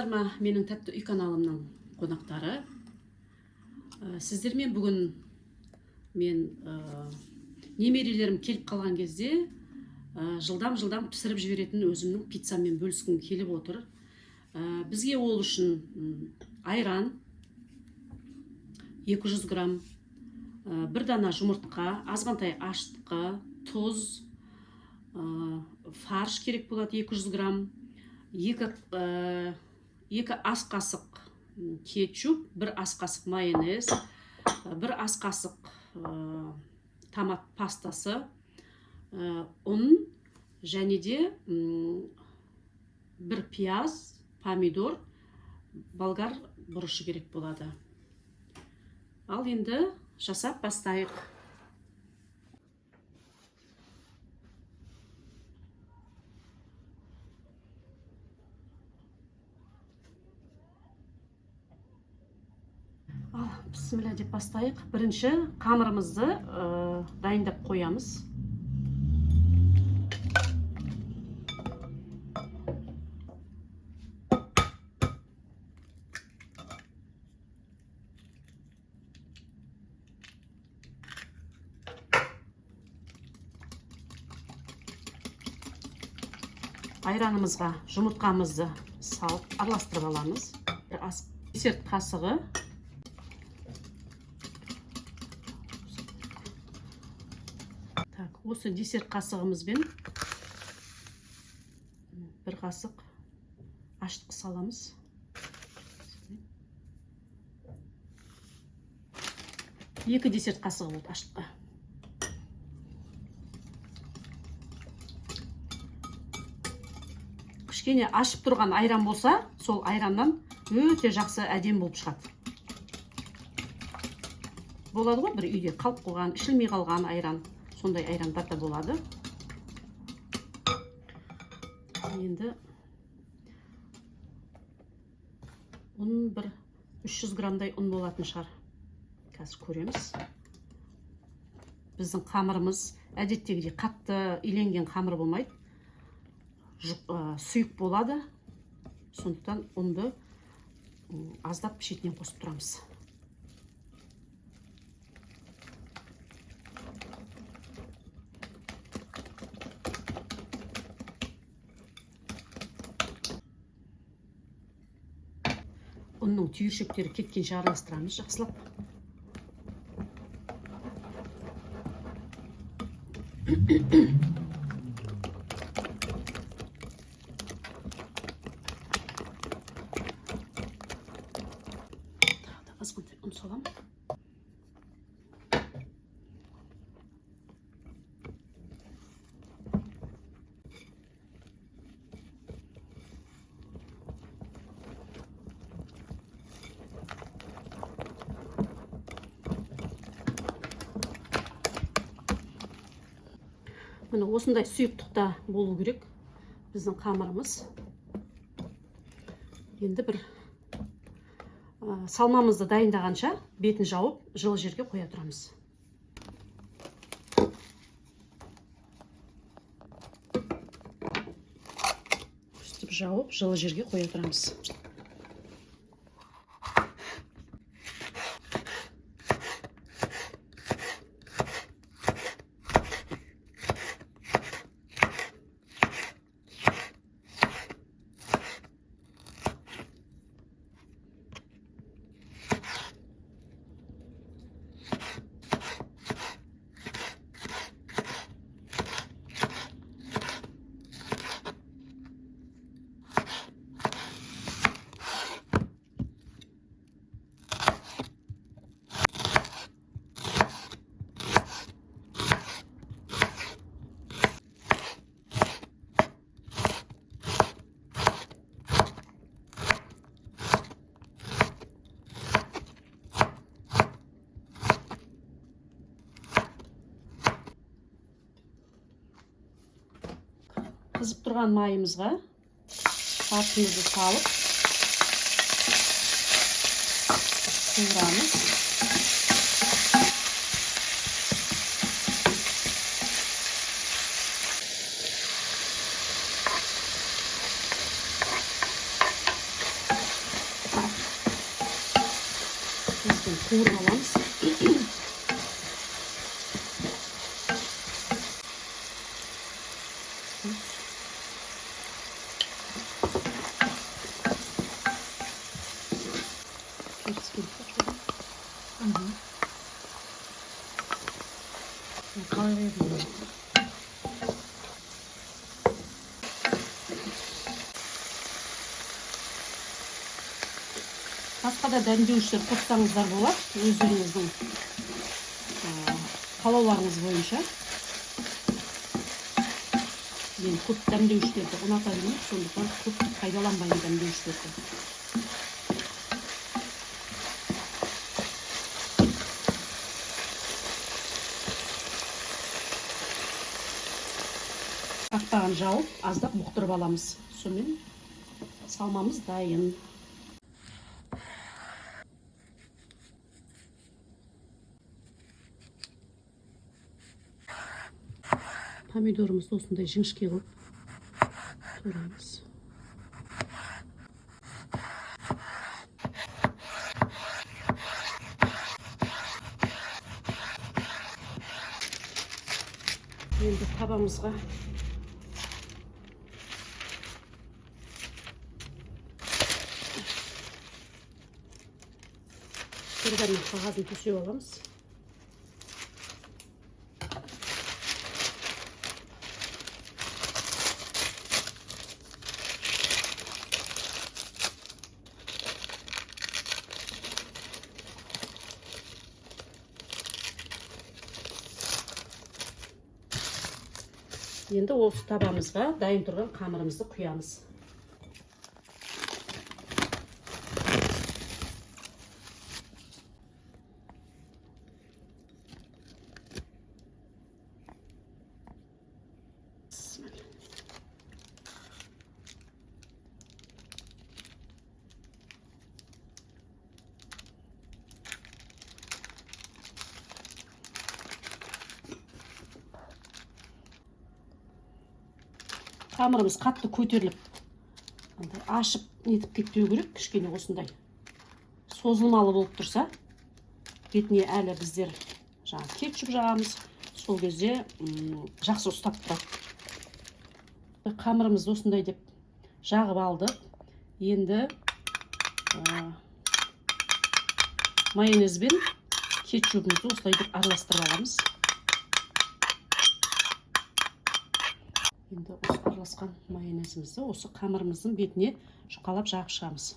Саламатсыздар ма, менің тәтті үй каналымның қонақтары. Сіздермен бүгін мен немерелерім келіп қалған кезде жылдам пісіріп жіберетін өзімнің пиццамен бөліскім келіп отыр. Бізге ол үшін айран 200 грамм, бір дана жұмыртқа, азғантай аштыққа, тұз, фарш керек болады 200 грамм, 2 ас қасық кетчуп, 1 ас қасық майонез, 1 ас қасық томат пастасы, ұн және де 1 пияз, помидор, болгар бұрышы керек болады. Ал енді жасап бастайық. Бісміллә деп бастайық. Бірінші қамырымызды дайындап қоямыз. Айранымызға жұмыртқамызды салып араластырып аламыз. Bir ас десерт қасығы. Осы десерт қасығымызбен 1 қасық аштық саламыз. 2 десерт қасығы болды аштыққа. Кішкене ашып тұрған айран болса, сол айраннан өте жақсы әдем болып шығады. Болады ғой, бір үйде қалып қойған, ішілмей қалған айран. Сондай айрандар да болады. Енді ұн 300 граммдай ұн болатын шығар. Қазір көреміз. Біздің қамырымыз әдеттегідей қатты иленген қамыр болмайды. Сұйық болады. Сондықтан ұнды аздап шетінен қосып тұрамыз. Ұнның түйіршектері кеткенше араластырамыз жақсылап. Азғантай ұн салам. Міне осындай сұйықтықта болу керек біздің қамырымыз. Енді бір салмамызды дайындағанша бетін жауып, жылы жерге қоя тұрамыз. Өстіп жауып, жылы жерге қоя тұрамыз. Қызып тұрған майымызға алтынымызды салып қуырамыз. қуырып аламыз. Басқа да дәмдеуіштер қоссаңыздар болады, өздеріңіздің қалауларыңыз бойынша. Мен көп дәмдеуіштерді ұнатамын, сондықтан көп пайдаланбаймын дәмдеуіштерді. Қақпағын жауып, аздап бұқтырып аламыз. Сонымен салмамыз дайын. Помидорымызды осындай жіңішке қылып тураймыз. Енді табамызға пергамент қағазын төсеп аламыз. Енді осы табамызға дайын тұрған қамырымызды құямыз. Қамырымыз қатты көтеріліп, ашып нетіп кетпеу керек, кішкене осындай созылмалы болып тұрса, бетіне әлі біздер кетчуп жағамыз, сол кезде жақсы ұстап тұрады. Қамырымызды осындай деп жағып алдық. Енді майонез бен кетчупымызды осылай деп араластырып аламыз. Енді осы араласқан майонезімізді осы қамырымыздың бетіне жұқалап жағып шығамыз.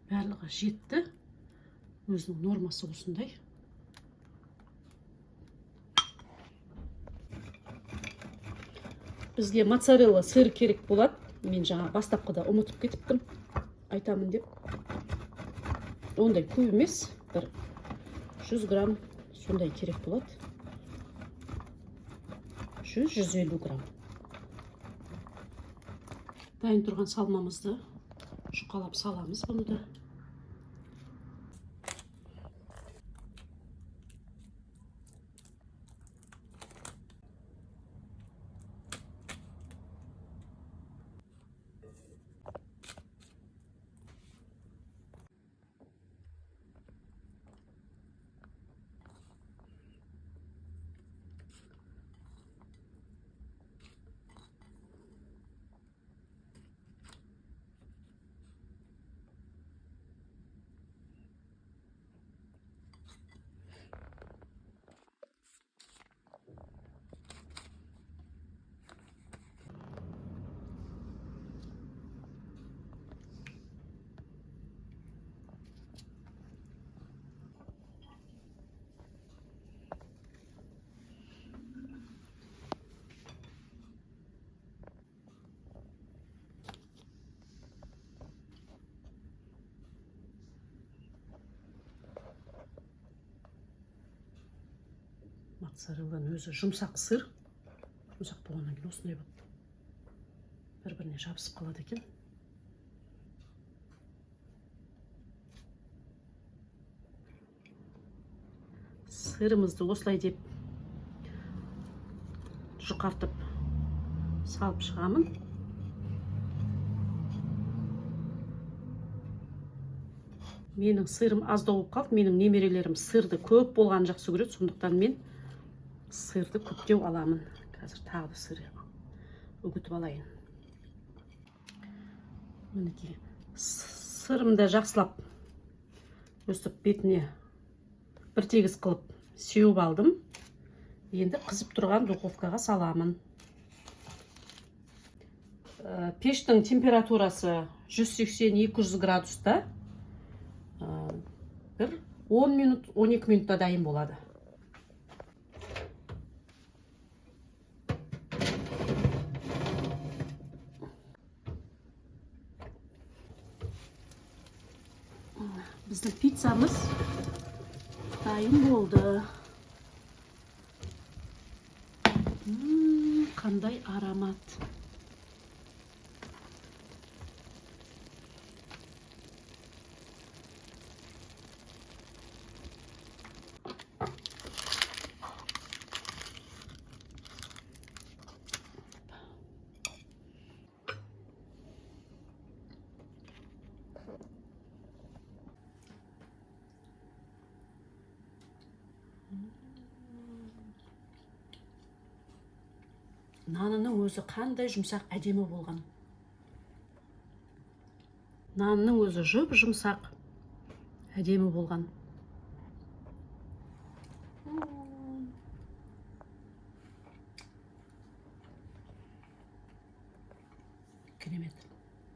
Барлығы жетті. Өзінің нормасы осындай. Бізге моцарелла сыр керек болады. Мен жаңа бастапқыда ұмытып кетіптім. Айтамын деп. Ондай көп емес. Бір 100 грамм сондай керек болады. 100-150 грамм. Дайын тұрған салмамызды жұқалап саламыз бұны да. Моцарелланың өзі жұмсақ сыр. Жұмсақ болғаннан кейін осындай болады. Бір-біріне жабысып қалады екен. Сырымызды осылай деп жұқартып салып шығамын. Менің сырым аздау болып қалды. Менің немерелерім сырды көп болған жақсы көреді. Сондықтан мен сырды көптеу аламын. Қазір тағы да сыр үгітіп алайын. Мінекей сырымды жақсылап өстіп бетіне бір тегіс қылып сеуіп алдым. Енді қызып тұрған духовкаға саламын. Пештің температурасы 180-200 градуста. Бір 10 минут, 12 минутта дайын болады. Біздің пиццамыз дайын болды. Қандай аромат. Нанының өзі қандай жұмсақ, әдемі болған. Нанның өзі жұп жұмсақ, әдемі болған. Керемет.